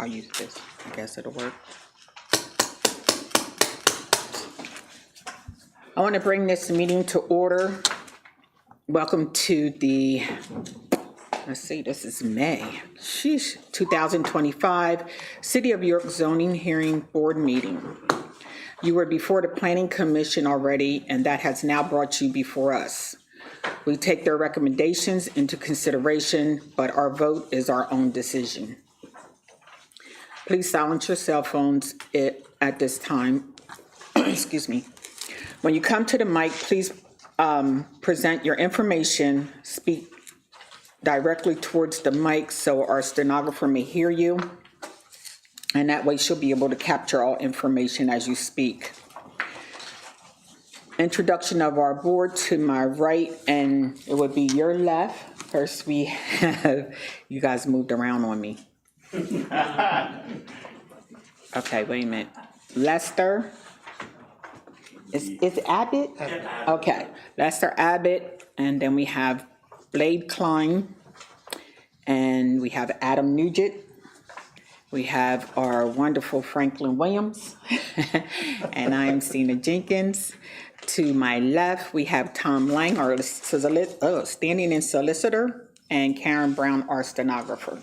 I'll use this. I guess it'll work. I want to bring this meeting to order. Welcome to the, let's see, this is May, 2025 City of York Zoning Hearing Board meeting. You were before the Planning Commission already, and that has now brought you before us. We take their recommendations into consideration, but our vote is our own decision. Please silence your cell phones at this time. Excuse me. When you come to the mic, please present your information, speak directly towards the mic so our stenographer may hear you. And that way she'll be able to capture all information as you speak. Introduction of our board to my right, and it would be your left. First we have, you guys moved around on me. Okay, wait a minute. Lester. Is Abbott? Okay, Lester Abbott, and then we have Blade Klein, and we have Adam Nugent. We have our wonderful Franklin Williams, and I am Cena Jenkins. To my left, we have Tom Lang, our standing-in solicitor, and Karen Brown, our stenographer.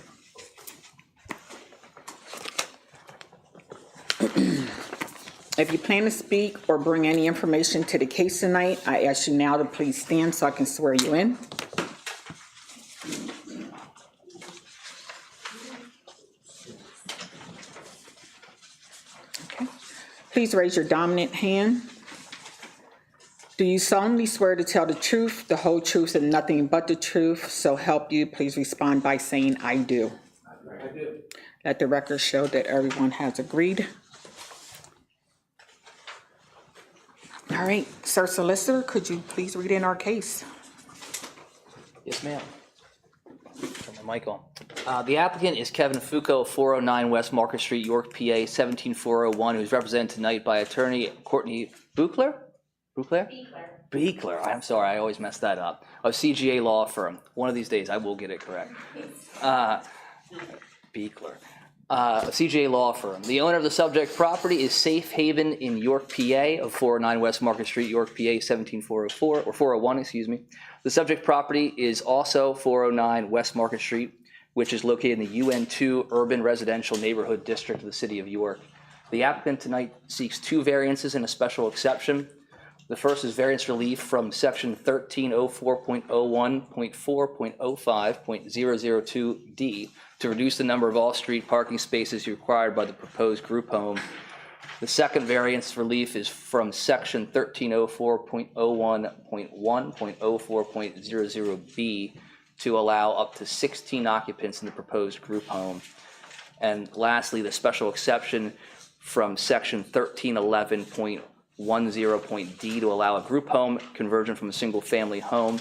If you plan to speak or bring any information to the case tonight, I ask you now to please stand so I can swear you in. Okay. Please raise your dominant hand. Do you solemnly swear to tell the truth, the whole truth, and nothing but the truth? So help you. Please respond by saying, I do. I do. Let the record show that everyone has agreed. All right, Sir Solicitor, could you please read in our case? Yes, ma'am. Turn the mic on. The applicant is Kevin Foucault, 409 West Market Street, York, PA, 17401, who is represented tonight by attorney Courtney Buechler? Buechler. I'm sorry, I always mess that up. Of CGA Law Firm. One of these days, I will get it correct. Buechler. CGA Law Firm. The owner of the subject property is Safe Haven in York, PA, of 409 West Market Street, York, PA, 17404, or 401, excuse me. The subject property is also 409 West Market Street, which is located in the UN2 Urban Residential Neighborhood District of the City of York. The applicant tonight seeks two variances and a special exception. The first is variance relief from section 1304.01.4.05.002D to reduce the number of off-street parking spaces required by the proposed group home. The second variance relief is from section 1304.01.1.04.00B to allow up to 16 occupants in the proposed group home. And lastly, the special exception from section 1311.10.D to allow a group home conversion from a single family home.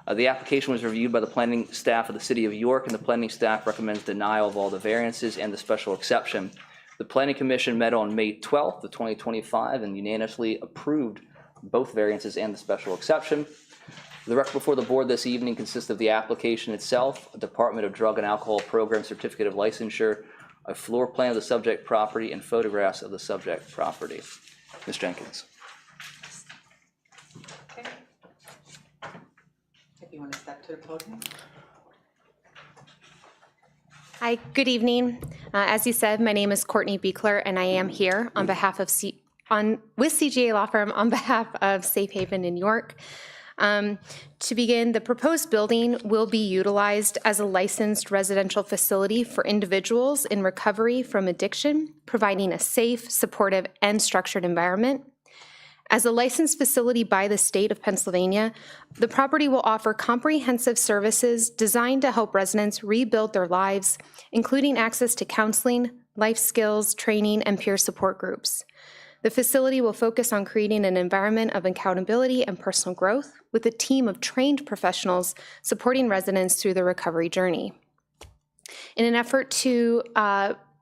The application was reviewed by the planning staff of the City of York, and the planning staff recommends denial of all the variances and the special exception. The Planning Commission met on May 12th of 2025 and unanimously approved both variances and the special exception. The record before the board this evening consists of the application itself, a Department of Drug and Alcohol Program certificate of licensure, a floor plan of the subject property, and photographs of the subject property. Ms. Jenkins. Okay. If you want to step to the podium. Hi, good evening. As you said, my name is Courtney Buechler, and I am here on behalf of with CGA Law Firm on behalf of Safe Haven in York. To begin, the proposed building will be utilized as a licensed residential facility for individuals in recovery from addiction, providing a safe, supportive, and structured environment. As a licensed facility by the state of Pennsylvania, the property will offer comprehensive services designed to help residents rebuild their lives, including access to counseling, life skills, training, and peer support groups. The facility will focus on creating an environment of accountability and personal growth with a team of trained professionals supporting residents through the recovery journey. In an effort to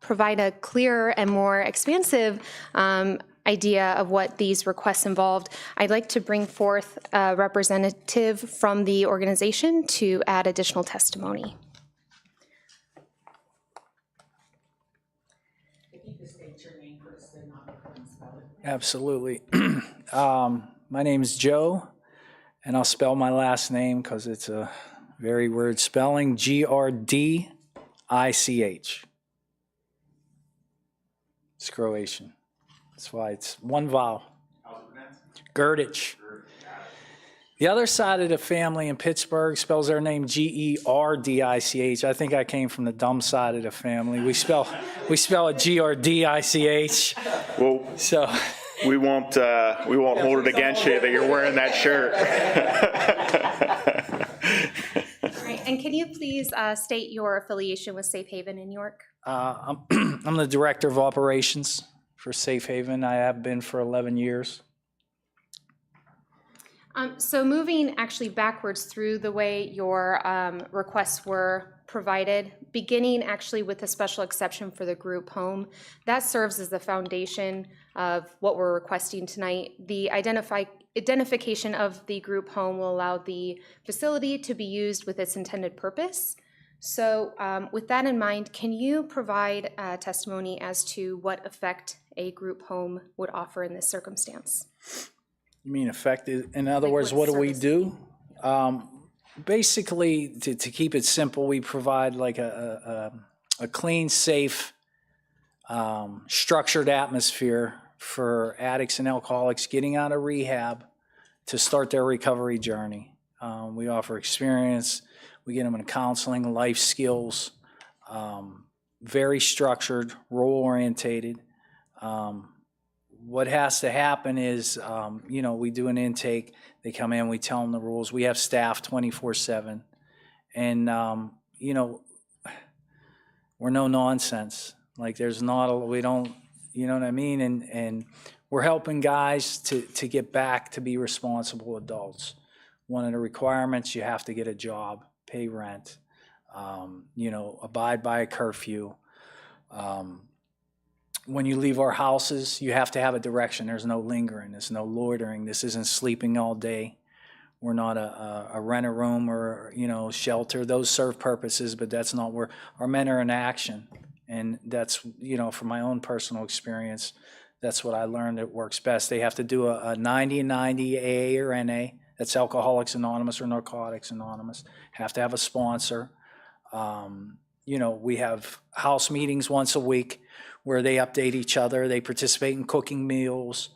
provide a clearer and more expansive idea of what these requests involved, I'd like to bring forth a representative from the organization to add additional testimony. state your name for the stenographer and spell it. Absolutely. My name is Joe, and I'll spell my last name because it's a very weird spelling, Grdich. It's Croatian. That's why it's one vowel. Grdich. The other side of the family in Pittsburgh spells their name Gerdich. I think I came from the dumb side of the family. We spell it Grdich. Well, So we won't hold it against you that you're wearing that shirt. All right, and can you please state your affiliation with Safe Haven in York? I'm the director of operations for Safe Haven. I have been for 11 years. So moving actually backwards through the way your requests were provided, beginning actually with the special exception for the group home, that serves as the foundation of what we're requesting tonight. The identification of the group home will allow the facility to be used with its intended purpose. So with that in mind, can you provide testimony as to what effect a group home would offer in this circumstance? You mean effective? In other Like words, what what do we service? do? Basically, to keep it simple, we provide like a clean, safe, structured atmosphere for addicts and alcoholics getting out of rehab to start their recovery journey. We offer experience. We get them in counseling, life skills, very structured, role-orientated. What has to happen is, we do an intake. They come in, we tell them the rules. We have staff 24/7. And, we're no nonsense. Like we don't, you know what I mean? And we're helping guys to get back to be responsible adults. One of the requirements, you have to get a job, pay rent, abide by a curfew. When you leave our houses, you have to have a direction. There's no lingering. There's no loitering. This isn't sleeping all day. We're not a rent-a-room or, shelter. Those serve purposes, but that's not where our men are in action. And that's, from my own personal experience, that's what I learned that works best. They have to do a 90-90 AA or NA. That's Alcoholics Anonymous or Narcotics Anonymous. Have to have a sponsor. We have house meetings once a week where they update each other. They participate in cooking meals,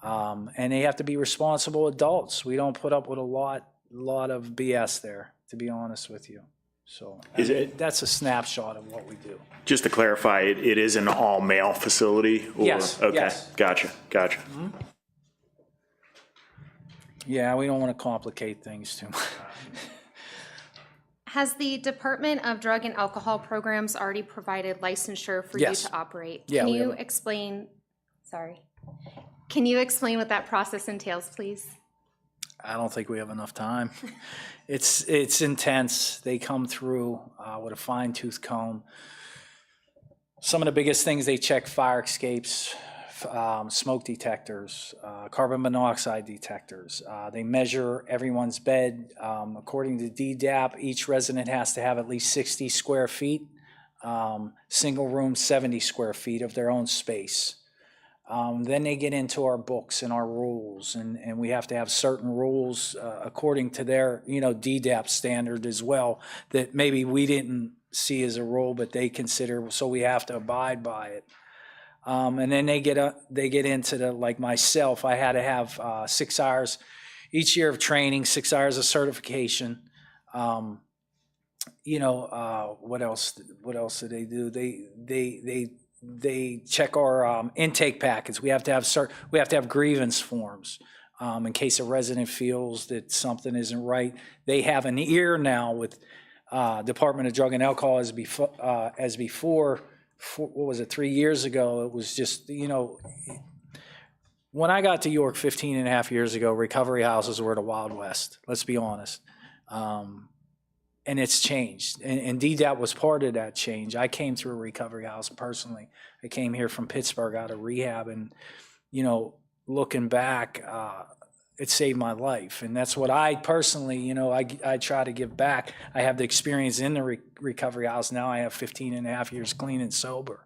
and they have to be responsible adults. We don't put up with a lot of BS there, to be honest with you. So that's a snapshot of what we do. Just to clarify, it is an all-male facility? Or? Yes, Okay, yes. Gotcha. Mm-hmm. Yeah, we don't want to complicate things too much. Has the Department of Drug and Alcohol Programs already provided licensure for you Yes. to operate? Yeah, Can we you have- explain what that process entails, please? I don't think we have enough time. It's intense. They come through with a fine-tooth comb. Some of the biggest things they check: fire escapes, smoke detectors, carbon monoxide detectors. They measure everyone's bed. According to DDAP, each resident has to have at least 60 square feet, single room 70 square feet of their own space. Then they get into our books and our rules, and we have to have certain rules according to their, DDAP standard as well, that maybe we didn't see as a rule, but they consider, so we have to abide by it. And then they get into like myself, I had to have 6 hours each year of training, 6 hours of certification. What else do they do? They check our intake packets. We have to have grievance forms in case a resident feels that something isn't right. They have an ear now with Department of Drug and Alcohol as before. What was it, 3 years ago? It was just, when I got to York 15 and a half years ago, recovery houses were the Wild West, let's be honest. And it's changed. And DDAP was part of that change. I came through a recovery house personally. I came here from Pittsburgh out of rehab, and, looking back, it saved my life. And that's what I personally, I try to give back. I have the experience in the recovery house. Now I have 15 and a half years clean and sober.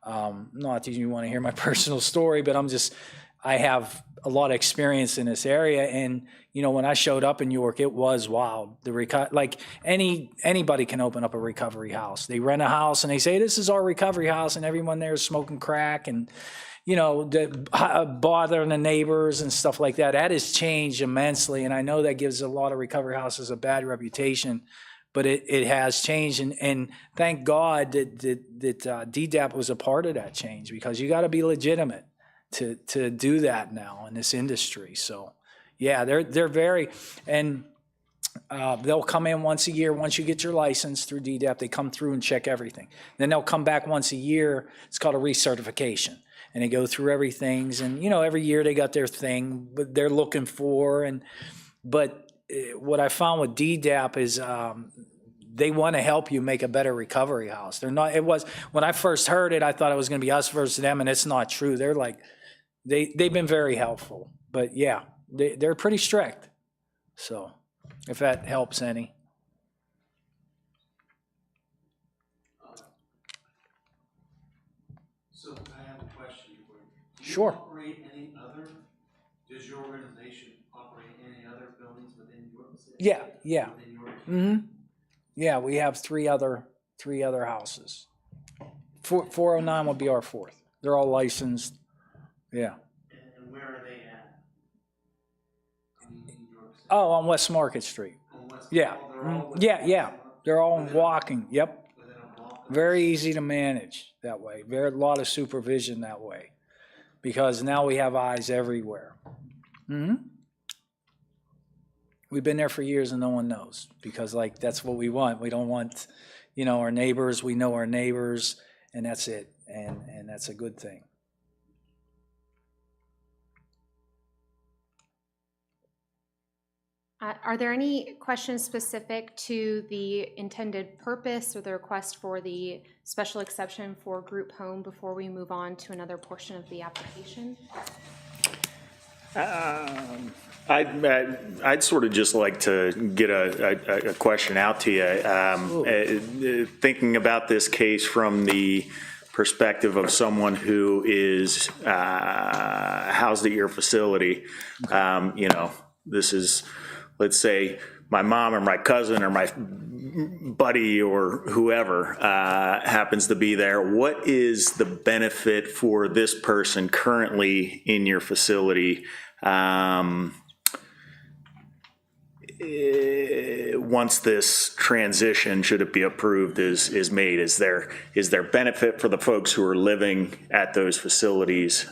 Not that you want to hear my personal story, but I have a lot of experience in this area. And, you know, when I showed up in York, it was wild. Like anybody can open up a recovery house. They rent a house and they say, this is our recovery house, and everyone there is smoking crack and, you know, bothering the neighbors and stuff like that. That has changed immensely. And I know that gives a lot of recovery houses a bad reputation, but it has changed. And thank God that DDAP was a part of that change, because you got to be legitimate to do that now in this industry. So yeah, they're very, and they'll come in once a year. Once you get your license through DDAP, they come through and check everything. Then they'll come back once a year. It's called a recertification. And they go through everything. And, you know, every year they got their thing, but they're looking for. But what I found with DDAP is they want to help you make a better recovery house. They're not, when I first heard it, I thought it was going to be us versus them, and it's not true. They're like, they've been very helpful. But yeah, they're pretty strict. So if that helps any. So I have a question for you. Do you Sure. operate any other, does your organization operate any other buildings within your facility? Yeah. Within your Mm-hmm. Yeah, we have three other houses. 409 will be our fourth. They're all licensed. Yeah. And where are they at? In York City? Oh, on West Market Street. On West- Yeah. oh, they're all Yeah. They're all walking. Yep. within a block of- Very easy to manage that way. Very a lot of supervision that way, because now we have eyes everywhere. We've been there for years and no one knows, because like that's what we want. We don't want, you know, our neighbors. We know our neighbors, and that's it. And that's a good thing. Are there any questions specific to the intended purpose or the request for the special exception for group home before we move on to another portion of the application? I'd sort of just like to get a question out to you. Thinking about this case from the perspective of someone who is housed at your facility, you know, this is, let's say, my mom or my cousin or my buddy or whoever happens to be there. What is the benefit for this person currently in your facility once this transition, should it be approved, is made? Is there benefit for the folks who are living at those facilities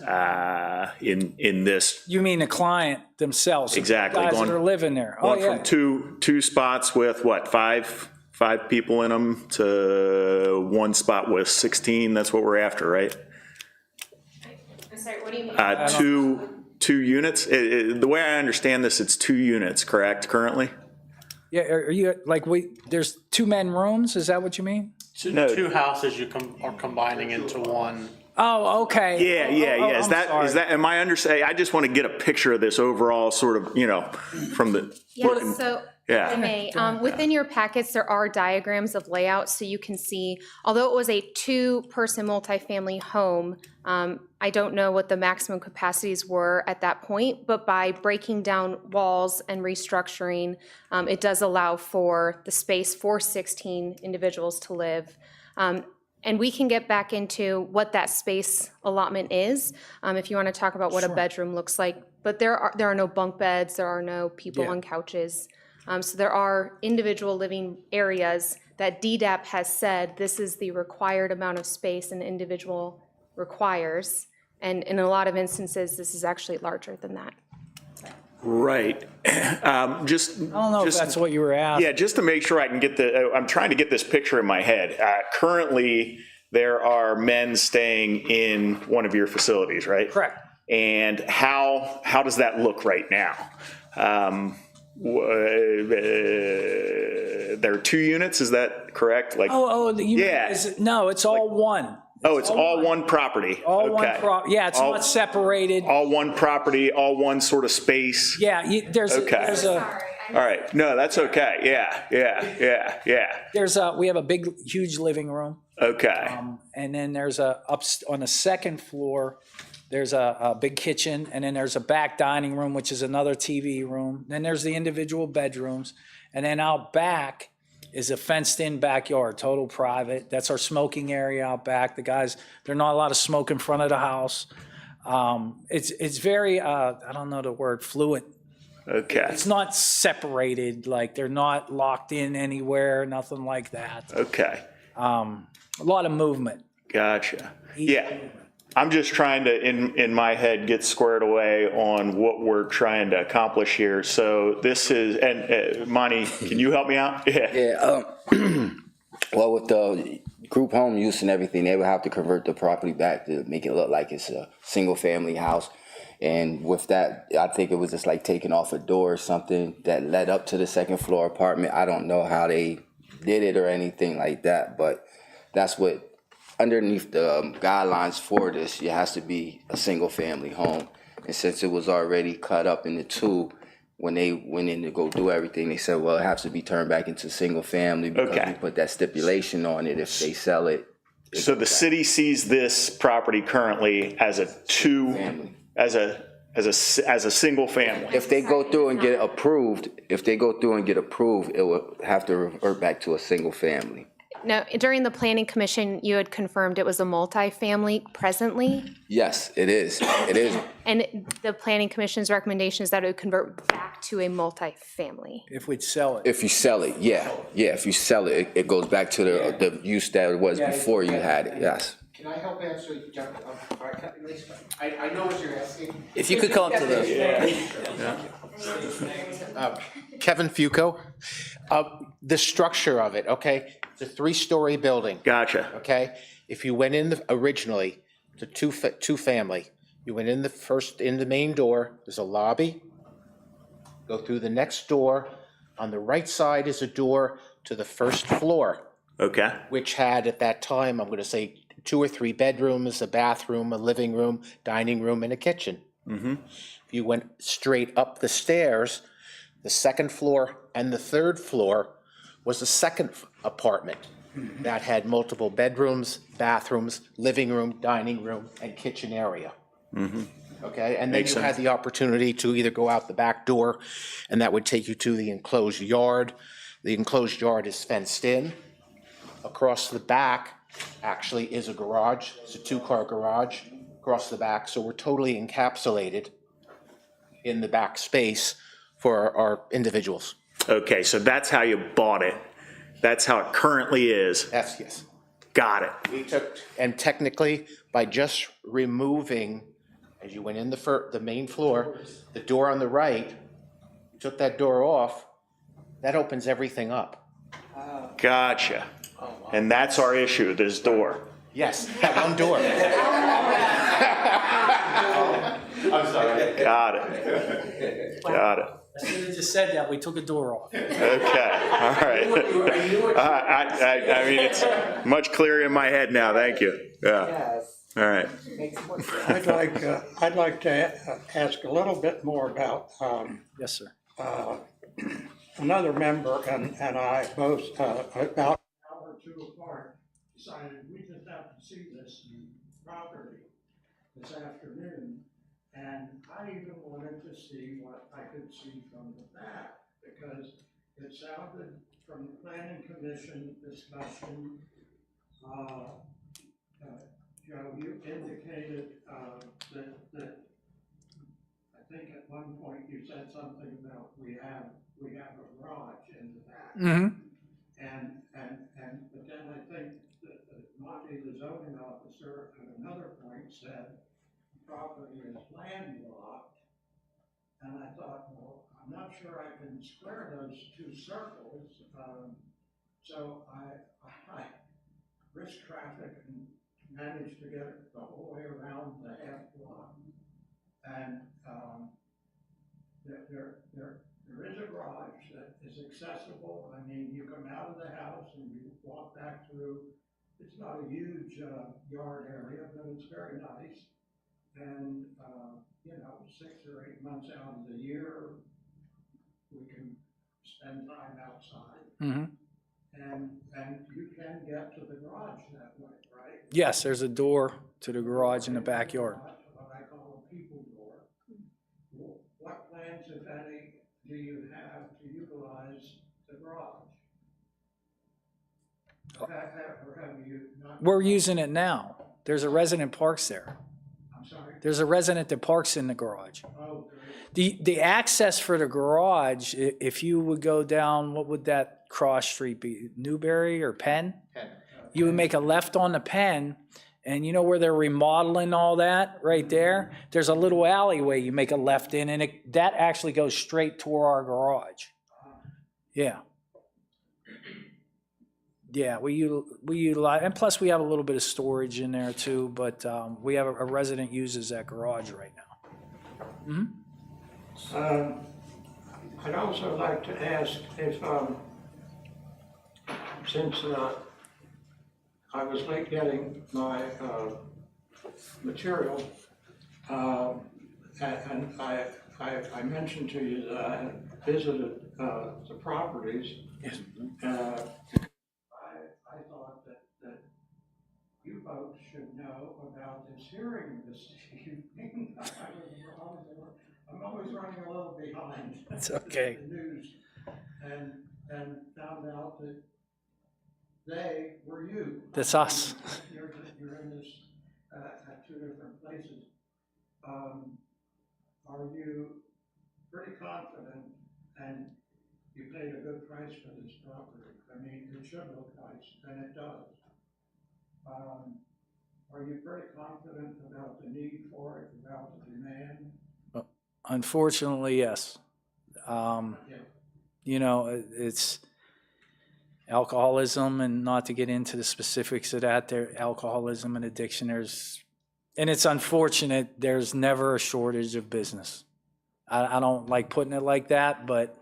in this? You mean the client themselves? Exactly. The guys that are living there. Oh, Going yeah. from two spots with what, five people in them to one spot with 16. That's what we're after, right? I'm sorry, what do you mean? Two units. The way I understand this, it's 2 units, correct? Currently. Yeah, are you, like, there's 2 men rooms, is that what you mean? No. Two houses are combining into one. Oh, okay. Yeah. Is I'm that sorry. am I understanding? I just want to get a picture of this overall sort of, you know, from the. Yeah, so Yeah. if I may, within your packets, there are diagrams of layout, so you can see, although it was a 2-person multifamily home, I don't know what the maximum capacities were at that point, but by breaking down walls and restructuring, it does allow for the space for 16 individuals to live. And we can get back into what that space allotment is, if you want to talk about what a bedroom looks like. But there are no bunk beds, there are no people on couches. So there are individual living areas that DDAP has said this is the required amount of space an individual requires. And in a lot of instances, this is actually larger than that. Right. I don't know if that's what you were asking. Yeah, just to make sure I can get I'm trying to get this picture in my head. Currently, there are men staying in one of your facilities, right? Correct. And how does that look right now? There are 2 units, is that correct? Like, Yeah. No, it's all one. oh, it's all one property. All one Okay. yeah, it's not separated. All one property, all one sort of space. Yeah, there's Okay. All right. No, that's okay. Yeah. we have a big, huge living room. Okay, And then there's on the second floor, there's a big kitchen, and then there's a back dining room, which is another TV room. Then there's the individual bedrooms. And then out back is a fenced-in backyard, total private. That's our smoking area out back. The guys, there's not a lot of smoke in front of the house. It's very, I don't know the word, fluid. okay, It's not separated, like they're not locked in anywhere, nothing like that. okay. A lot of movement. Gotcha. Yeah. I'm just trying to, in my head, get squared away on what we're trying to accomplish here. So this is, and Monty, can you help me out? Yeah. Yeah, well, with the group home use and everything, they would have to convert the property back to make it look like it's a single-family house. And with that, I think it was just like taking off a door or something that led up to the second floor apartment. I don't know how they did it or anything like that, but that's what, underneath the guidelines for this, it has to be a single-family home. And since it was already cut up into two, when they went in to go do everything, they said, well, it has to be turned back into single-family because Okay. we put that stipulation on it. If they sell it, So the city sees this property currently as a family. as a single family. If they go through and get approved, it will have to revert back to a single family. No, during the planning commission, you had confirmed it was a multifamily presently, Yes, it is. It is. and the planning commission's recommendation is that it would convert back to a multifamily. If we'd sell it. If you sell it, yeah. If you sell it, it goes back to the use that it was before you had it, yes. Can I help answer, Jeff? I know what you're asking. If you could come up to the, Kevin Fuco. The structure of it, okay? It's a 3-story building, Gotcha. okay? If you went in originally to two-family, you went in the main door, there's a lobby. Go through the next door. On the right side is a door to the first floor, Okay. which had at that time, I'm gonna say 2 or 3 bedrooms, a bathroom, a living room, dining room, and a kitchen. If you went straight up the stairs, the second floor and the third floor was a second apartment that had multiple bedrooms, bathrooms, living room, dining room, and kitchen area. Okay, and then Makes you had the opportunity to either go out the back door, and that would take you to the enclosed yard. The enclosed yard is fenced in. Across the back actually is a garage. It's a 2-car garage across the back, so we're totally encapsulated in the back space for our individuals. Okay, so that's how you bought it. That's how it currently is. That's, yes. Got it. We took, and technically, by just removing, as you went in the main floor, the door on the right, you took that door off, that opens everything up. Gotcha. And that's our issue, this door. Yes, that one door. I'm sorry. Got it. Got it. As soon as you just said that, we took a door off. Okay, all right. I mean, it's much clearer in my head now, thank you. Yeah, Yes, all right. makes more sense. I'd like to ask a little bit more about, Yes, sir. another member and I both, about an hour or two apart, decided we just have to see this property this afternoon. And I even wanted to see what I could see from the back, because it sounded from the planning commission discussion, Joe, you indicated that I think at one point you said something about we have a garage in the back. Mm-hmm. But then I think that Monty, the zoning officer, at another point said the property is landlocked. And I thought, well, I'm not sure I can square those two circles. So I risked traffic and managed to get it the whole way around the half block. And there is a garage that is accessible. I mean, you come out of the house and you walk back through. It's not a huge yard area, but it's very nice. And, 6 or 8 months out of the year, we can spend time outside. Mm-hmm. and you can get to the garage that way, right? Yes, there's a door to the garage in the backyard. What I call a people door. What plans, if any, do you have to utilize the garage? Or have you not? We're using it now. There's a resident parks there. I'm sorry? There's a resident that parks in the garage. Oh, great. The access for the garage, if you would go down, what would that cross street be? Newberry or Penn? Penn. You would make a left on the Penn, and you know where they're remodeling all that, right there? There's a little alleyway you make a left in, and that actually goes straight toward our garage. Yeah. Yeah, we utilize, and plus we have a little bit of storage in there too, but we have a resident uses that garage right now. I'd also like to ask if, since I was late getting my material, and I mentioned to you that I had visited the properties. Yes. I thought that you folks should know about this hearing this evening. I'm always running a little behind. That's okay. The news, and found out that they were you. That's us. You're in this, at two different places. Are you pretty confident, and you paid a good price for this property? I mean, it should look nice, and it does. Are you pretty confident about the need for it, about the demand? Unfortunately, yes. You know, it's alcoholism, and not to get into the specifics of that, there, alcoholism and addiction, and it's unfortunate, there's never a shortage of business. I don't like putting it like that, but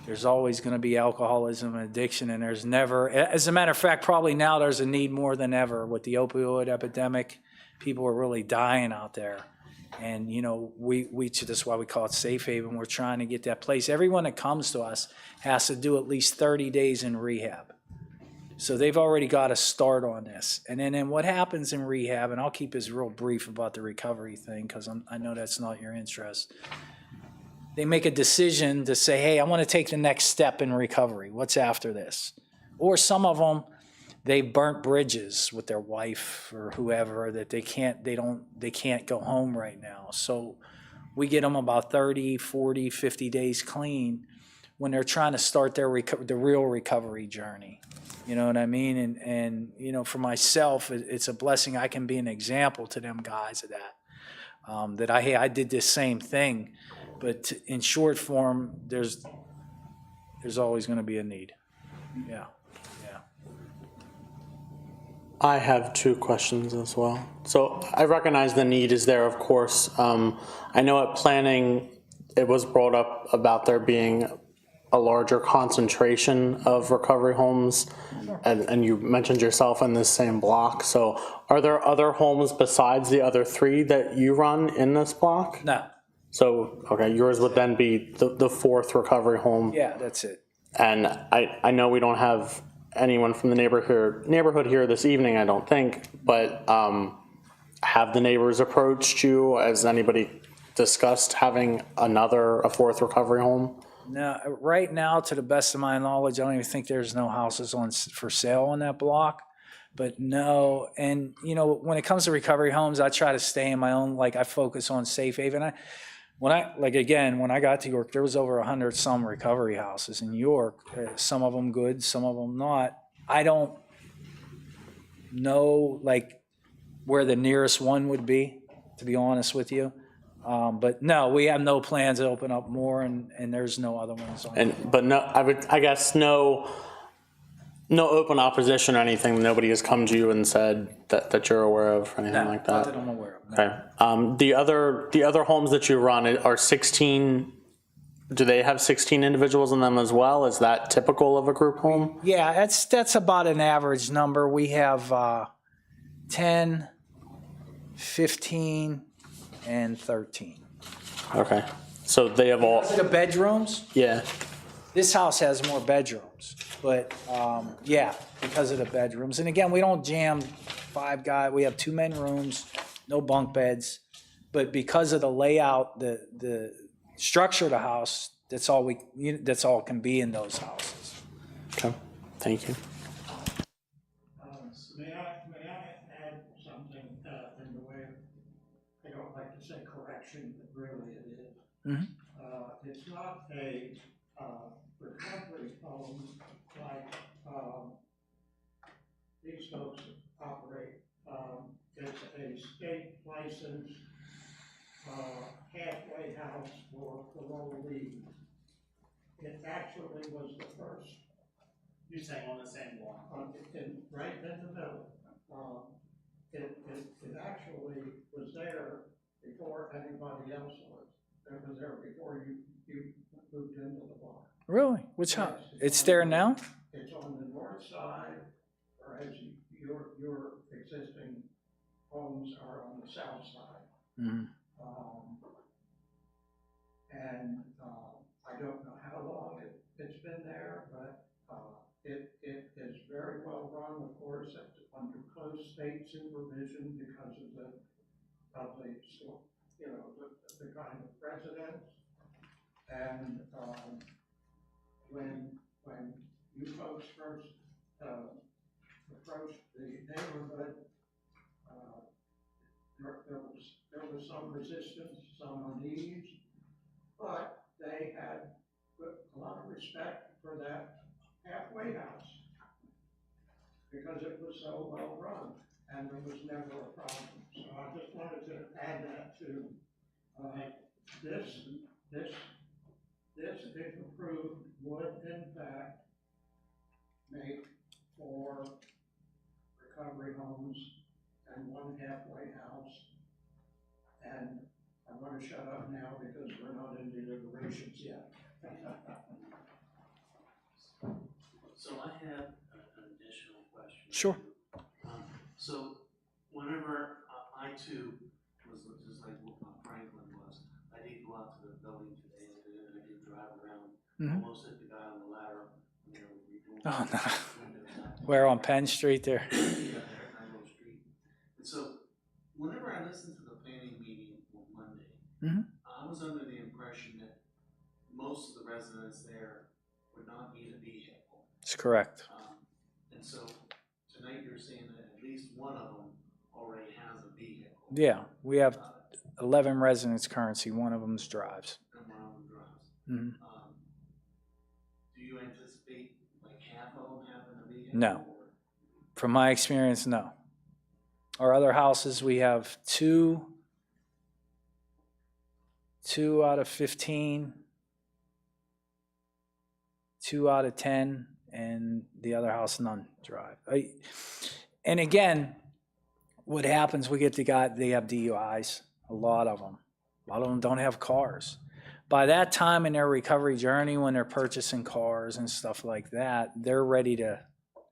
there's always going to be alcoholism and addiction, and there's never, as a matter of fact, probably now there's a need more than ever with the opioid epidemic. People are really dying out there. And, you know, that's why we call it Safe Haven. We're trying to get that place. Everyone that comes to us has to do at least 30 days in rehab. So they've already got a start on this. And then what happens in rehab, and I'll keep this real brief about the recovery thing because I know that's not your interest. They make a decision to say, hey, I want to take the next step in recovery. What's after this? Or some of them, they burnt bridges with their wife or whoever that they can't go home right now. So we get them about 30, 40, 50 days clean when they're trying to start the real recovery journey. You know what I mean? And you know, for myself, it's a blessing. I can be an example to them guys of that. That I did this same thing, but in short form, there's always going to be a need. Yeah. I have two questions as well. So I recognize the need is there, of course. I know at planning, it was brought up about there being a larger concentration of recovery homes, and you mentioned yourself in this same block. So are there other homes besides the other three that you run in this block? No. So, okay, yours would then be the fourth recovery home. Yeah, that's it. And I know we don't have anyone from the neighborhood here this evening, I don't think, but have the neighbors approached you? Has anybody discussed having a fourth recovery home? No, right now, to the best of my knowledge, I don't even think there's no houses for sale on that block. But no, and you know, when it comes to recovery homes, I try to stay in my own, like I focus on Safe Haven. When I got to York, there was over 100 some recovery houses in York, some of them good, some of them not. I don't know like where the nearest one would be, to be honest with you. But no, we have no plans to open up more, and there's no other ones on. But no, I guess no open opposition or anything. Nobody has come to you and said that you're aware of or anything like that. Not that I'm aware of. No. Okay. The other homes that you run are 16. Do they have 16 individuals in them as well? Is that typical of a group home? Yeah, that's about an average number. We have 10, 15, and 13. Okay. So they have all. The bedrooms? Yeah. This house has more bedrooms. But, yeah, because of the bedrooms. And again, we don't jam 5 guys. We have 2 men rooms, no bunk beds. But because of the layout, the structure of the house, that's all can be in those houses. Okay, thank you. May I add something in the way, I don't like to say correction, but really it is. It's not a recovery home like these folks operate. It's a state licensed halfway house for parolees. It actually was the first. You're saying on the same block? Right in the middle. It actually was there before anybody else was. It was there before you moved into the block. Really? Which house? It's there now? It's on the north side, whereas your existing homes are on the south side. Mhm. And I don't know how long it's been there, but it is very well run, of course, under close state supervision because of the kind of residents. And when you folks first approached the neighborhood, there was some resistance, some unease, but they had a lot of respect for that halfway house because it was so well run and there was never a problem. So I just wanted to add that to this, if approved, would in fact make 4 recovery homes and 1 halfway house. And I'm going to shut up now because we're not in deliberations yet. So I have an additional question. Sure. So whenever I too was just like Franklin was, I did go out to the building today and I did drive around, almost hit the guy on the ladder. Oh, no. Where on Penn Street there? Yeah, there at Nine Street. And so whenever I listened to the planning meeting on Monday, I was under the impression that most of the residents there would not need a vehicle. That's correct. And so tonight you're saying that at least one of them already has a vehicle. Yeah, we have 11 residents currently. One of them drives. And one of them drives. Mhm. Do you anticipate like half of them having a vehicle? No. From my experience, no. Our other houses, we have 2 out of 15, 2 out of 10, and the other house, none drive. And again, what happens, we get the guy, they have DUIs, a lot of them don't have cars. By that time in their recovery journey, when they're purchasing cars and stuff like that, they're ready to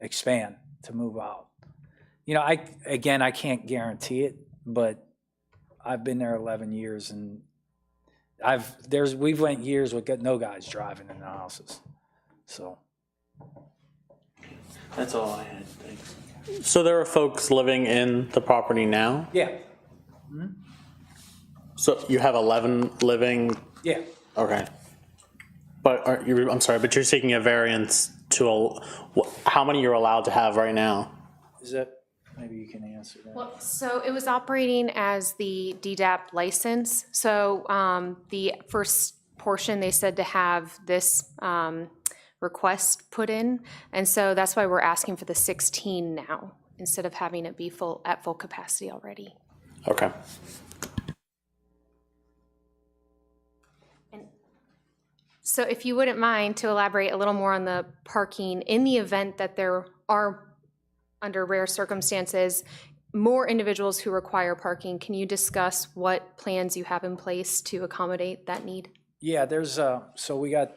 expand, to move out. You know, I can't guarantee it, but I've been there 11 years and we've went years with no guys driving in the houses. So. That's all I had, thanks. So there are folks living in the property now? Yeah. So you have 11 living? Yeah. Okay. But I'm sorry, but you're seeking a variance to, how many you're allowed to have right now? Is that, maybe you can answer that. Well, so it was operating as the DDAP license. So the first portion, they said to have this request put in. And so that's why we're asking for the 16 now, instead of having it be at full capacity already. Okay. So if you wouldn't mind to elaborate a little more on the parking, in the event that there are, under rare circumstances, more individuals who require parking, can you discuss what plans you have in place to accommodate that need? Yeah, so we got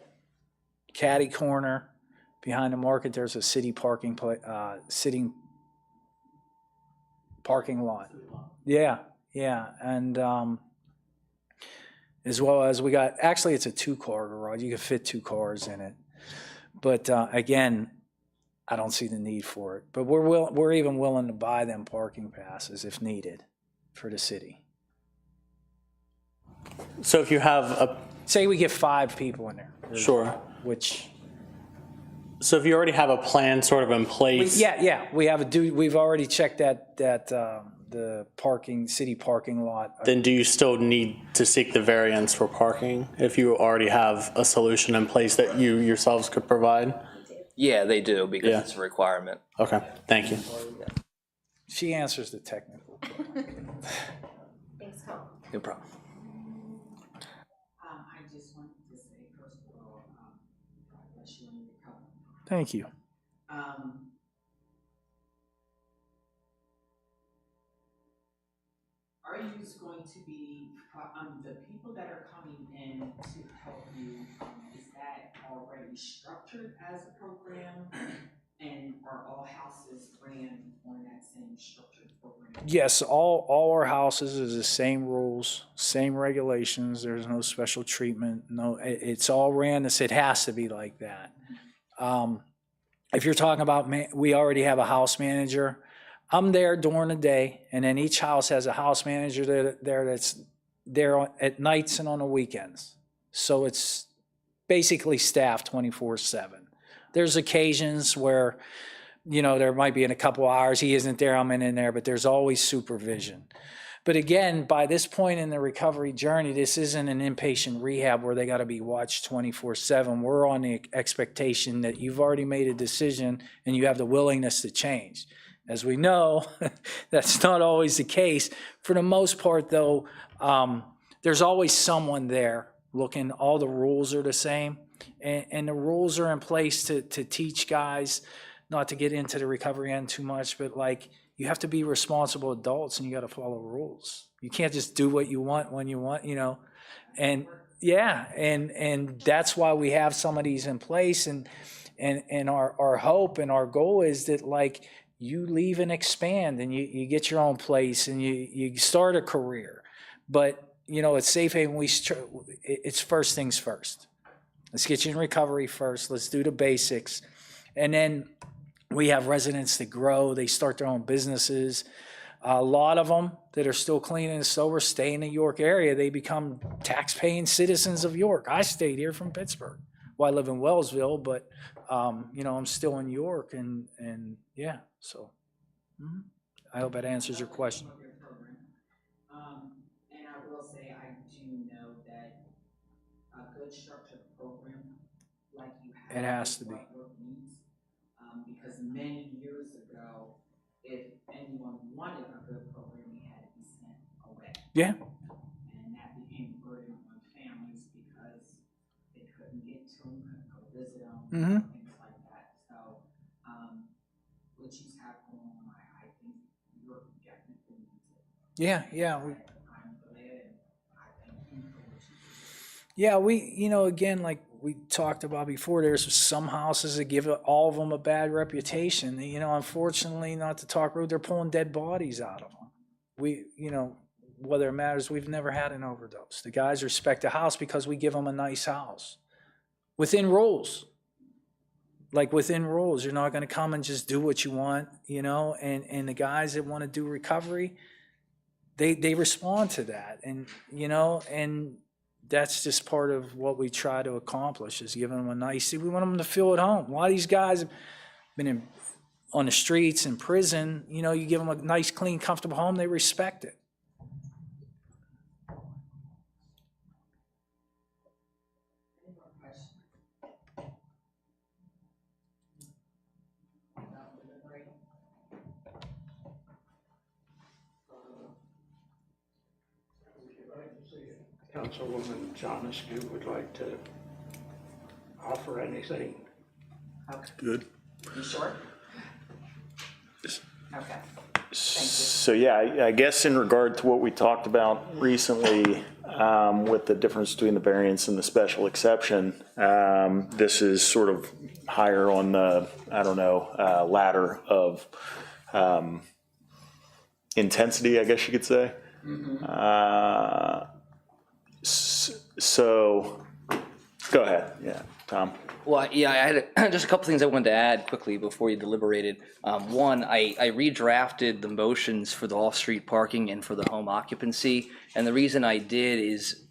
Caddy Corner behind the market. There's a city parking parking lot. Yeah, and as well as we got, actually it's a 2-car garage. You can fit 2 cars in it. But again, I don't see the need for it. But we're even willing to buy them parking passes if needed for the city. So if you have a, Say we get 5 people in there. sure. Which, So if you already have a plan sort of in place. yeah, we've already checked that the city parking lot. Then do you still need to seek the variance for parking if you already have a solution in place that you yourselves could provide? Yeah, they do, because Yeah. it's a requirement. Okay, thank you. She answers the technical. Thanks, Tom. No problem. I just wanted to say, first of all, God bless you and your company. Thank you. Are you going to be, the people that are coming in to help you, is that already structured as a program? And are all houses ran on that same structured program? Yes, all our houses is the same rules, same regulations. There's no special treatment. No, it's all ran as it has to be like that. If you're talking about, we already have a house manager. I'm there during the day, and then each house has a house manager that's there at nights and on the weekends. So it's basically staffed 24/7. There's occasions where, there might be in a couple hours, he isn't there, I'm in there, but there's always supervision. But again, by this point in the recovery journey, this isn't an inpatient rehab where they got to be watched 24/7. We're on the expectation that you've already made a decision and you have the willingness to change. As we know, that's not always the case. For the most part, though, there's always someone there looking. All the rules are the same. And the rules are in place to teach guys, not to get into the recovery end too much, but you have to be responsible adults and you got to follow rules. You can't just do what you want when you want, and yeah, and that's why we have some of these in place. And our hope and our goal is that you leave and expand and you get your own place and you start a career. But, at Safe Haven, it's first things first. Let's get you in recovery first. Let's do the basics. And then we have residents that grow. They start their own businesses. A lot of them that are still clean and sober stay in the York area. They become tax-paying citizens of York. I stayed here from Pittsburgh. Well, I live in Wellsville, but, I'm still in York. And yeah, so I hope that answers your question. And I will say, I do know that a good structured program like you have. It has to be. Because many years ago, if anyone wanted a good program, they had to be sent away. Yeah. And that became a burden on families because they couldn't get to them, couldn't go visit them, things like that. So, what you have going on, I think you're definitely needs it. Yeah. I'm glad, and I thank you for what you do. Yeah, again, like we talked about before, there's some houses that give all of them a bad reputation. Unfortunately, not to talk rude, they're pulling dead bodies out of them. Whether it matters, we've never had an overdose. The guys respect the house because we give them a nice house. Within rules. Within rules, you're not going to come and just do what you want, and the guys that want to do recovery, they respond to that. And, and that's just part of what we try to accomplish is giving them we want them to feel at home. A lot of these guys have been on the streets, in prison, you give them a nice, clean, comfortable home, they respect it. Any more questions? About delivery? Councilwoman Johnescu would like to offer anything. Okay. Good. You sure? Okay. So yeah, I guess in regard to what we talked about recently with the difference between the variance and the special exception, this is sort of higher on the, ladder of intensity, I guess you could say. So, go ahead, yeah. Tom? Well, yeah, I had just a couple things I wanted to add quickly before you deliberated. One, I redrafted the motions for the off-street parking and for the home occupancy. And the reason I did is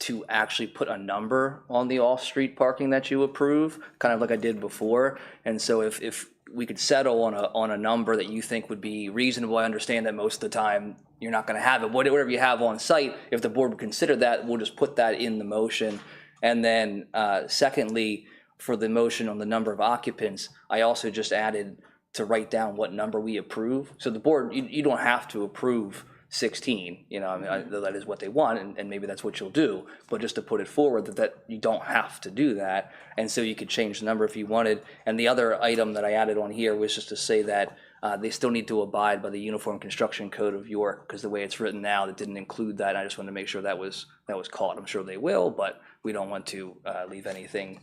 to actually put a number on the off-street parking that you approve, kind of like I did before. And so if we could settle on a number that you think would be reasonable, I understand that most of the time you're not going to have it. Whatever you have on site, if the board would consider that, we'll just put that in the motion. And then secondly, for the motion on the number of occupants, I also just added to write down what number we approve. So the board, you don't have to approve 16, you know, I mean, that is what they want, and maybe that's what you'll do, but just to put it forward that you don't have to do that, and so you could change the number if you wanted. And the other item that I added on here was just to say that they still need to abide by the Uniform Construction Code of York, because the way it's written now, that didn't include that, and I just wanted to make sure that was caught. I'm sure they will, but we don't want to leave anything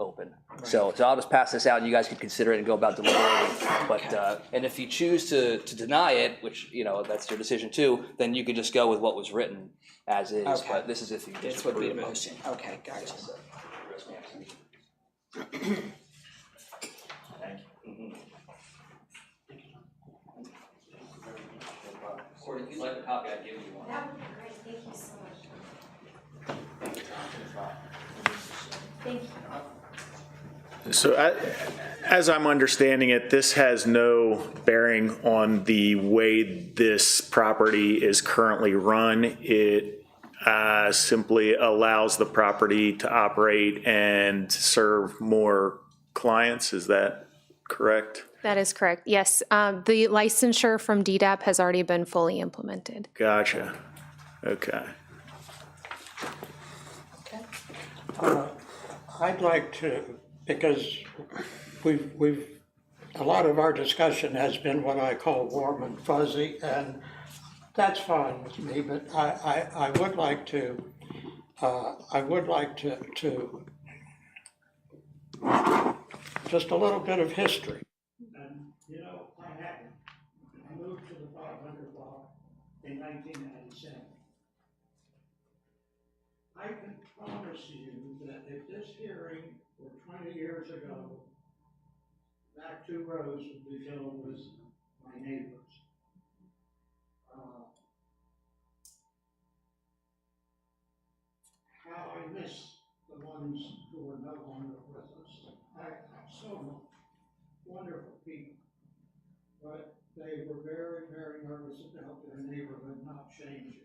open. So I'll just pass this out, and you guys can consider it and go about deliberating. But and if you choose to deny it, which, you know, that's your decision too, then you could just go with what was written as is. Okay. But this is if you This just would be a approve it. motion. Okay, gotcha. Courtney, if you'd like a copy, I'd give you one. That would be great. Thank you so much. Thank you. So as I'm understanding it, this has no bearing on the way this property is currently run. It simply allows the property to operate and serve more clients. Is that correct? That is correct. Yes, the licensure from DDAP has already been fully implemented. Gotcha. Okay. I'd like to, because a lot of our discussion has been what I call warm and fuzzy, and that's fine with me, but I would like to just a little bit of history. And, you know, I moved to the 500 block in 1997. I can promise you that if this hearing were 20 years ago, that 2 rows would be filled with my neighbors. How I miss the ones who are no longer with us. I have so wonderful people, but they were very, very nervous about their neighborhood not changing.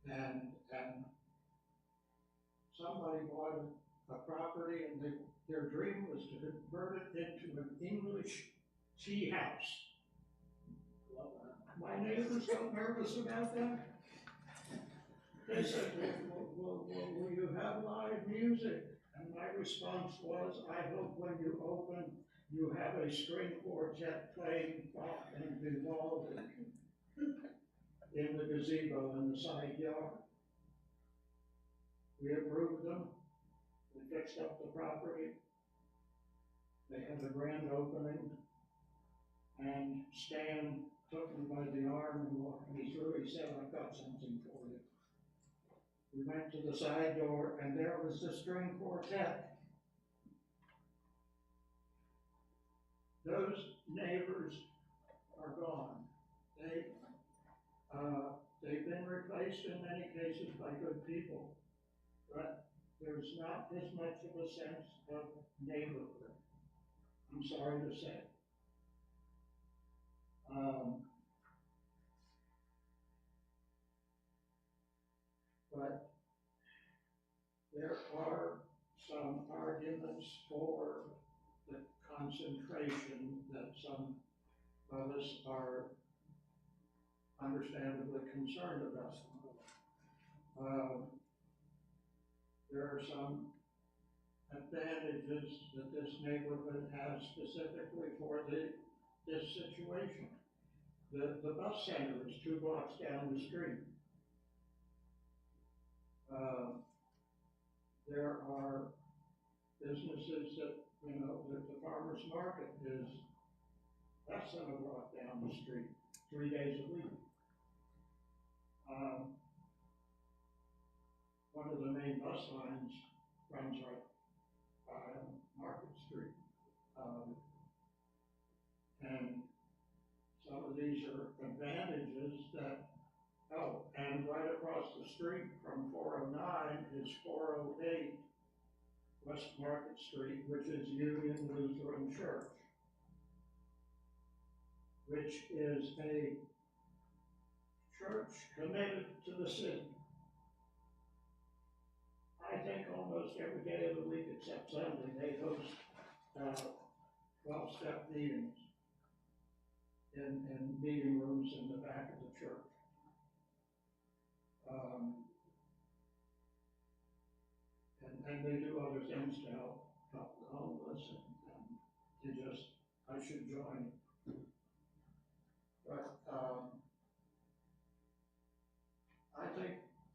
And somebody bought a property, and their dream was to convert it into an English tea house. My neighbors got nervous about that. They said, will you have live music? And my response was, I hope when you open, you have a string quartet playing Bach and Vivaldi in the gazebo in the side yard. We approved them. We fixed up the property. They had a grand opening, and Stan took me by the arm and walked me through. He said, I've got something for you. We went to the side door, and there was the string quartet. Those neighbors are gone. They've been replaced in many cases by good people, but there's not as much of a sense of neighborhood, I'm sorry to say. But there are some arguments for the concentration that some of us are understandably concerned about. There are some advantages that this neighborhood has specifically for this situation. The bus center is 2 blocks down the street. There are businesses that, you know, the farmer's market is less than a block down the street, 3 days a week. One of the main bus lines runs right on Market Street. And some of these are advantages that, oh, and right across the street from 409 is 408 West Market Street, which is Union Lutheran Church, which is a church committed to the city. I think almost every day of the week except Sunday, they host 12-step meetings in meeting rooms in the back of the church. And they do other things to help the homeless, and they just, I should join. But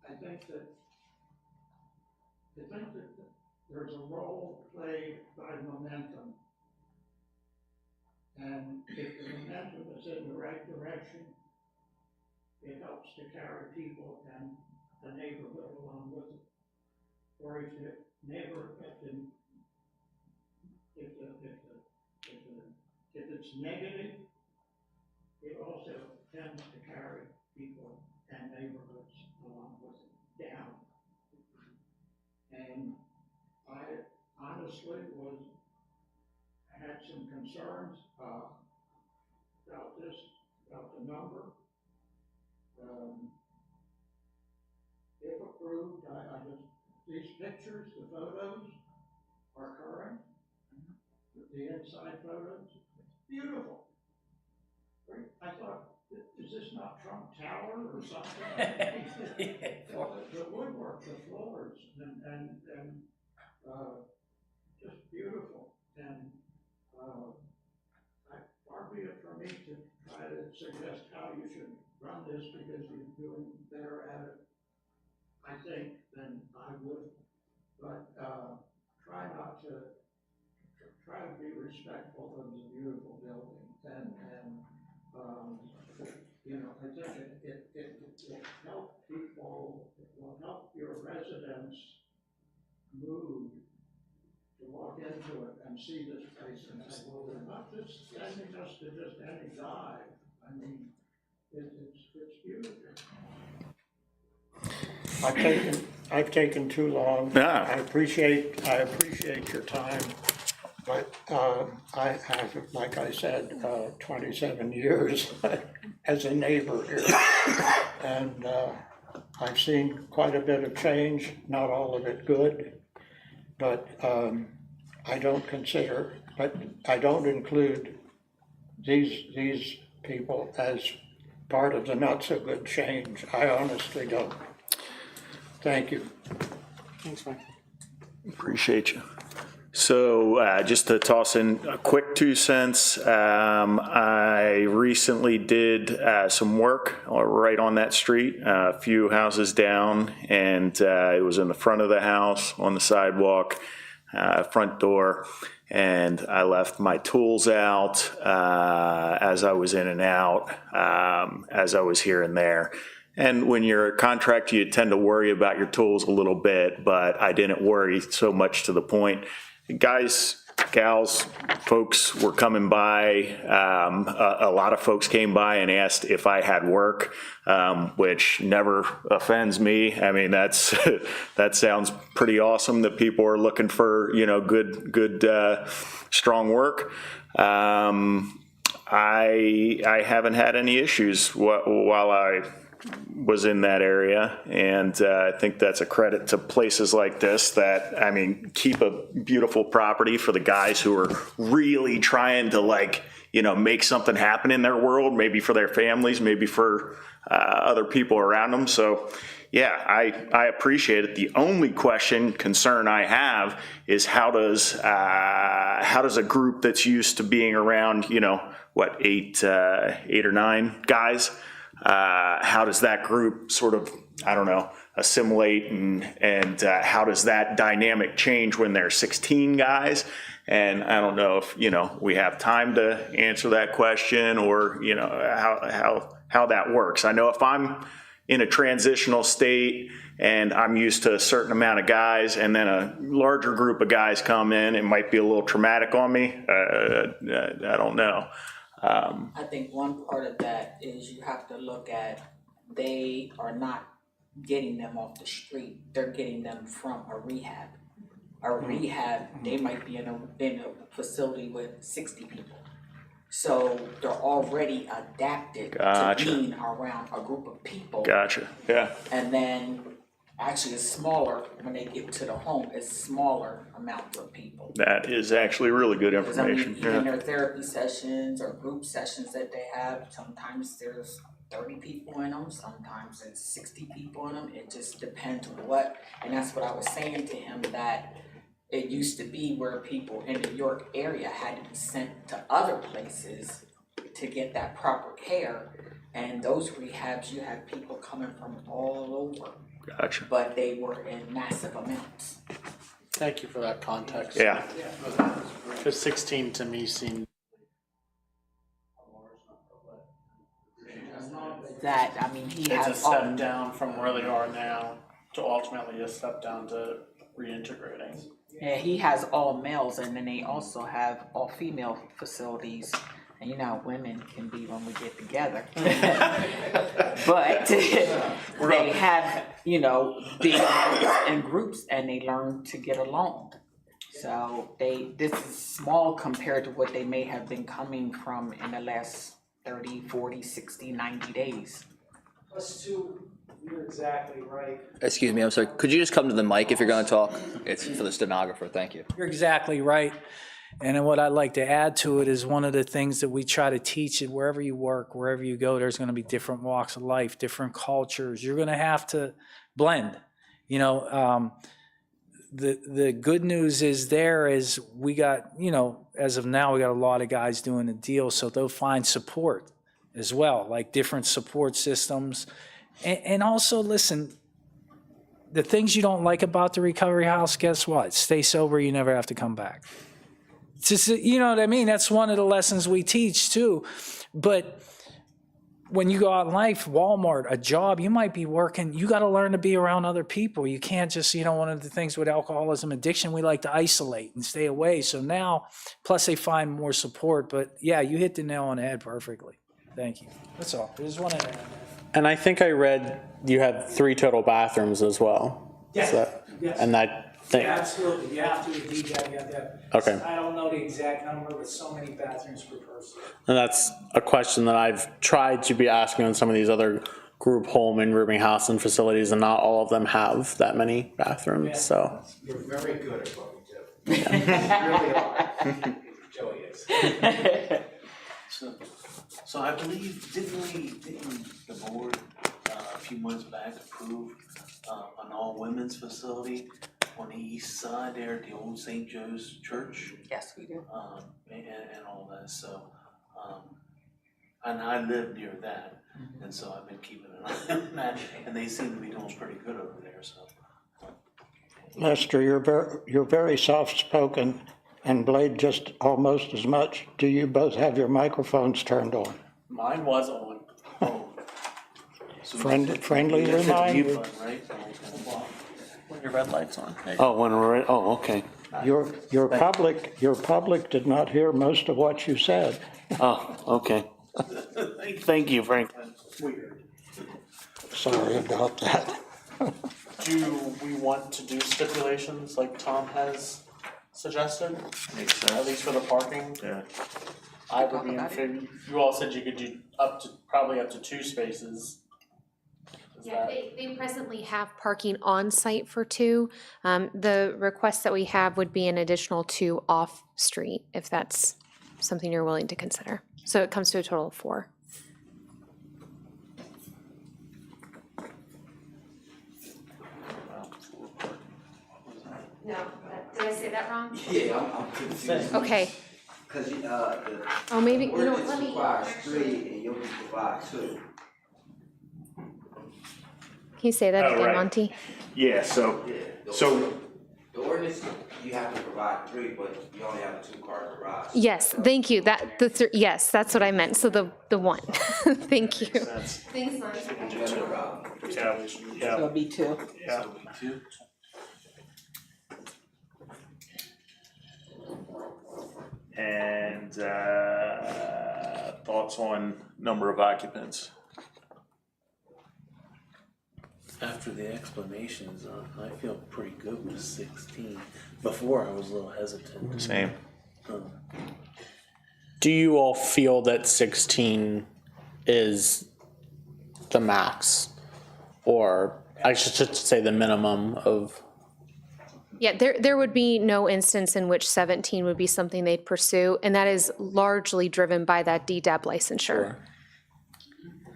I think that there's a role played by momentum. And if the momentum is in the right direction, it helps to carry people and the neighborhood along with it. Or if the if it's negative, it also tends to carry people and neighborhoods along with it down. And I honestly had some concerns about this, about the number. If approved, these pictures, the photos are current, the inside photos, beautiful. I thought, is this not Trump Tower or something? The woodwork, the floors, and just beautiful. And far be it for me to try to suggest how you should run this, because you're doing better at it, I think, than I would. But try to be respectful of the beautiful building, and you know, I think it will help people, it will help your residents' mood to walk into it and see this place and say, well, they're not just sending us to just any dive. I mean, it's beautiful. I've taken too long. Yeah. I appreciate your time, but I have, like I said, 27 years as a neighbor here, and I've seen quite a bit of change. Not all of it good, but I don't include these people as part of the not so good change. I honestly don't. Thank you. Thanks, Mike. Appreciate you. So just to toss in a quick 2 cents, I recently did some work right on that street, a few houses down, and it was in the front of the house, on the sidewalk, front door, and I left my tools out as I was in and out, as I was here and there. And when you're a contractor, you tend to worry about your tools a little bit, but I didn't worry so much to the point. Guys, gals, folks were coming by. A lot of folks came by and asked if I had work, which never offends me. I mean, that sounds pretty awesome that people are looking for, you know, good, strong work. I haven't had any issues while I was in that area, and I think that's a credit to places like this that, I mean, keep a beautiful property for the guys who are really trying to, like, you know, make something happen in their world, maybe for their families, maybe for other people around them. So yeah, I appreciate it. The only concern I have is how does a group that's used to being around, you know, what, eight or nine guys, how does that group sort of, I don't know, assimilate, and how does that dynamic change when there's 16 guys? And I don't know if, you know, we have time to answer that question, or, you know, how that works. I know if I'm, in a transitional state and I'm used to a certain amount of guys, and then a larger group of guys come in, it might be a little traumatic on me. I don't know. I think one part of that is you have to look at, they are not getting them off the street, they're getting them from a rehab. A rehab, they might be in a facility with 60 people. So they're already adapted Gotcha. to being around a group of people. Gotcha, yeah. And then actually it's smaller, when they get to the home, it's smaller amount of people. That is actually really good Because I mean, information. even Yeah. their therapy sessions or group sessions that they have, sometimes there's 30 people in them, sometimes it's 60 people in them. It just depends on what, and that's what I was saying to him, that it used to be where people in the York area had to be sent to other places to get that proper care. And those rehabs, you had people coming from all over, Gotcha. but they were in massive amounts. Thank you for that context. Yeah. Because 16 to me seemed. That, I mean, he It's a has step down from where they are now to ultimately a step down to reintegrating. Yeah, he has all males, and then they also have all female facilities. And you know how women can be when we get together. But they have, you know, big in groups, and they learn to get along. So this is small compared to what they may have been coming from in the last 30, 40, 60, 90 days. Plus two, you're exactly right. Excuse me, I'm sorry. Could you just come to the mic if you're going to talk? It's for the stenographer. Thank you. You're exactly right. And then what I'd like to add to it is one of the things that we try to teach it, wherever you work, wherever you go, there's going to be different walks of life, different cultures. You're going to have to blend. You know, the good news is we got, you know, as of now, we got a lot of guys doing the deal, so they'll find support as well, like different support systems. And also, listen, the things you don't like about the recovery house, guess what? Stay sober, you never have to come back. It's just, you know what I mean? That's one of the lessons we teach too. But when you go out in life, Walmart, a job, you might be working, you got to learn to be around other people. You can't just, you know, one of the things with alcoholism addiction, we like to isolate and stay away. So now, plus they find more support. But yeah, you hit the nail on the head perfectly. Thank you. That's all. I just wanted to add that. And I think I read you had 3 total bathrooms as well. Yes, So, yes. And I think, Absolutely. You have to, DJ, you have to. Okay. I don't know the exact number, but so many bathrooms per person. and that's a question that I've tried to be asking on some of these other group home and rooming house and facilities, and not all of them have that many bathrooms, Yeah. so. You're very good at what we do. You really are. Joey is. So I believe, didn't the board a few months back approve an all-women's facility on the east side there at the old St. Joe's Church? Yes, we do. And all that, so, and I live near that, and so I've been keeping an eye on that, and they seem to be doing pretty good over there, so. Lester, you're very soft-spoken, and Blade just almost as much. Do you both have your microphones turned on? Mine was on. Oh. So Friendly you hit the mute reminder. button, right? When your red light's on. Oh, when we're, okay. Your public did not hear most of what you said. Oh, okay. Thank you, Franklin. Sorry about that. Do we want to do stipulations like Tom has suggested? Makes sense. At least for the parking? Yeah. I would be in favor. You all said you could do probably up to 2 spaces. Is Yeah, that- they presently have parking on site for 2. The request that we have would be an additional 2 off-street, if that's something you're willing to consider. So it comes to a total of 4. No, did I say that wrong? Yeah, I'm confused. Okay, Cause the oh, maybe, you know, ordinance let me. requires 3 and yours requires 2. Can you say that Oh, again, right. Monty? Yeah, so The ordinance, you have to provide 3, but you only have a 2-car garage. Yes, thank you. Yes, that's what I meant. So the one. Thank you. Thanks, Mom. Yeah, So yeah, it'll be 2. yeah. And thoughts on number of occupants? After the explanations, I feel pretty good with 16. Before, I was a little hesitant. Same. Do you all feel that 16 is the max? Or I should say the minimum of? Yeah, there would be no instance in which 17 would be something they'd pursue, and that is largely driven by that DDAP licensure.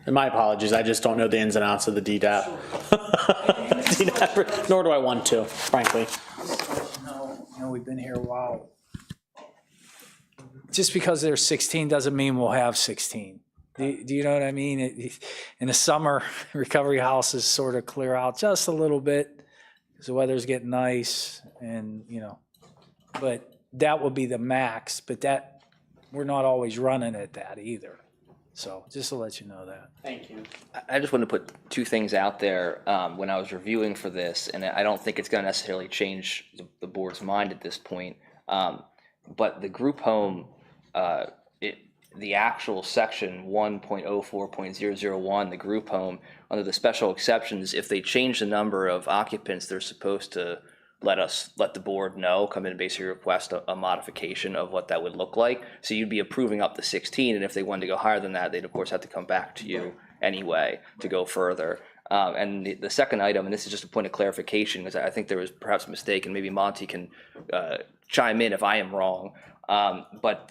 And my apologies, I just don't know the ins and outs of the DDAP. Nor do I want to, frankly. No, we've been here a while. Just because there's 16 doesn't mean we'll have 16. Do you know what I mean? In the summer, recovery houses sort of clear out just a little bit because the weather's getting nice and, but that would be the max, but that, we're not always running at that either. So just to let you know that. Thank you. I just want to put two things out there when I was reviewing for this, and I don't think it's going to necessarily change the board's mind at this point. But the group home, the actual section 1.04.001, the group home, under the special exceptions, if they change the number of occupants, they're supposed to let the board know, come in and basically request a modification of what that would look like. So you'd be approving up to 16, and if they wanted to go higher than that, they'd of course have to come back to you anyway to go further. And the second item, and this is just a point of clarification, because I think there was perhaps a mistake, and maybe Monty can chime in if I am wrong. But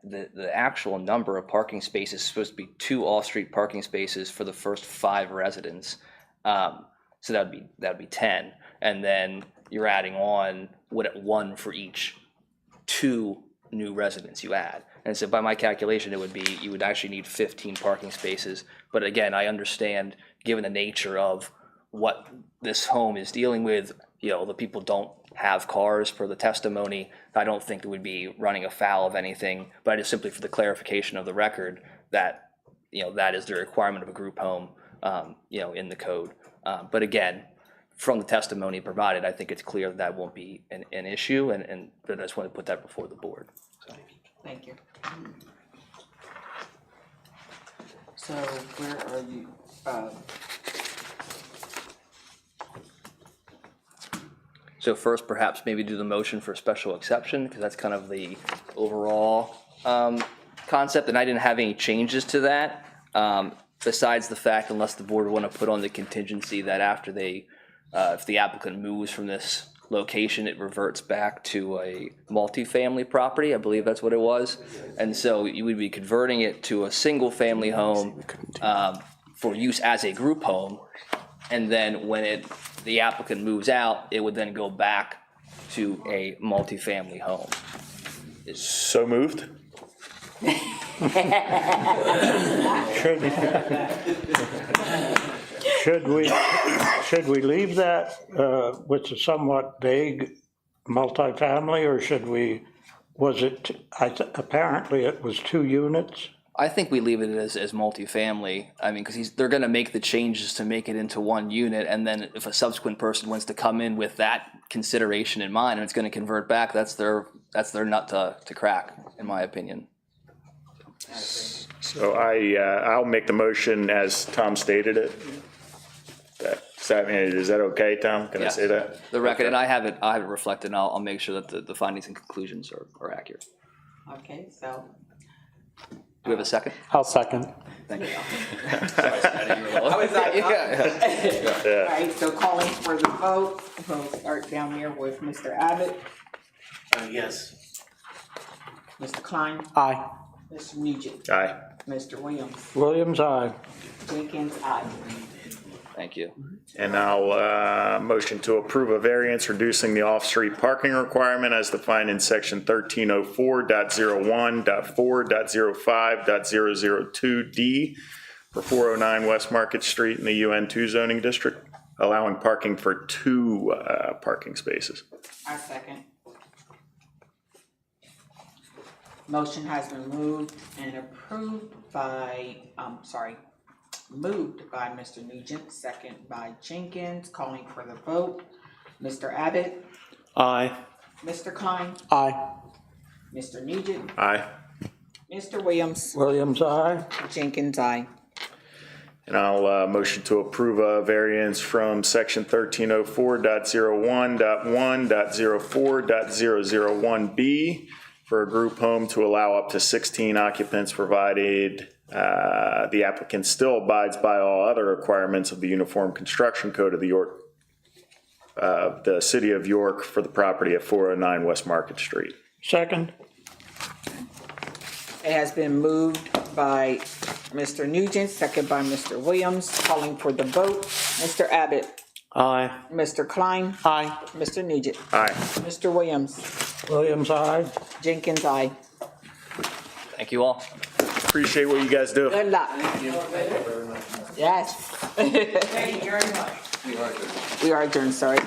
the actual number of parking spaces is supposed to be 2 off-street parking spaces for the first 5 residents. So that'd be 10, and then you're adding on 1 for each 2 new residents you add. And so by my calculation, you would actually need 15 parking spaces. But again, I understand, given the nature of what this home is dealing with, the people don't have cars per the testimony. I don't think it would be running afoul of anything, but just simply for the clarification of the record that, that is the requirement of a group home, in the code. But again, from the testimony provided, I think it's clear that won't be an issue, but I just want to put that before the board. So. Thank you. So where are you? So first, perhaps maybe do the motion for special exception, because that's kind of the overall concept, and I didn't have any changes to that, besides the fact, unless the board want to put on the contingency that after if the applicant moves from this location, it reverts back to a multifamily property. I believe that's what it was. And so you would be converting it to a single family home for use as a group home. And then when the applicant moves out, it would then go back to a multifamily home. So moved? Should we leave that with a somewhat vague multifamily, or apparently it was 2 units? I think we leave it as multifamily. I mean, because they're going to make the changes to make it into 1 unit, and then if a subsequent person wants to come in with that consideration in mind, and it's going to convert back, that's their nut to crack, in my opinion. So I'll make the motion as Tom stated it. Is that okay, Tom? Can I say that? The record, and I have it reflected, and I'll make sure that the findings and conclusions are accurate. Okay, so. Do we have a second? I'll second. Thank you. Sorry, Scotty, you were low. All Yeah. right, so calling for the vote, we'll start down here with Mr. Abbott, Yes. Mr. Klein, Aye. Mr. Nugent, Aye. Mr. Williams, Williams, aye. Jenkins, aye. Thank you. And I'll motion to approve a variance reducing the off-street parking requirement as defined in section 1304.01.4.05.002D for 409 West Market Street in the UN2 zoning district, allowing parking for 2 parking spaces. I second. Motion has been moved and approved by, moved by Mr. Nugent, second by Jenkins, calling for the vote. Mr. Abbott? Aye. Mr. Klein? Aye. Mr. Nugent? Aye. Mr. Williams? Williams, aye. Jenkins, aye. And I'll motion to approve a variance from section 1304.01.1.04.001B for a group home to allow up to 16 occupants, provided the applicant still abides by all other requirements of the Uniform Construction Code of the City of York for the property at 409 West Market Street. Second. It has been moved by Mr. Nugent, second by Mr. Williams, calling for the vote. Mr. Abbott? Aye. Mr. Klein? Aye. Mr. Nugent? Aye. Mr. Williams? Williams, aye. Jenkins, aye. Thank you all. Appreciate what you guys do. Good luck. Yes. Thank you very much. We are adjourned, sorry.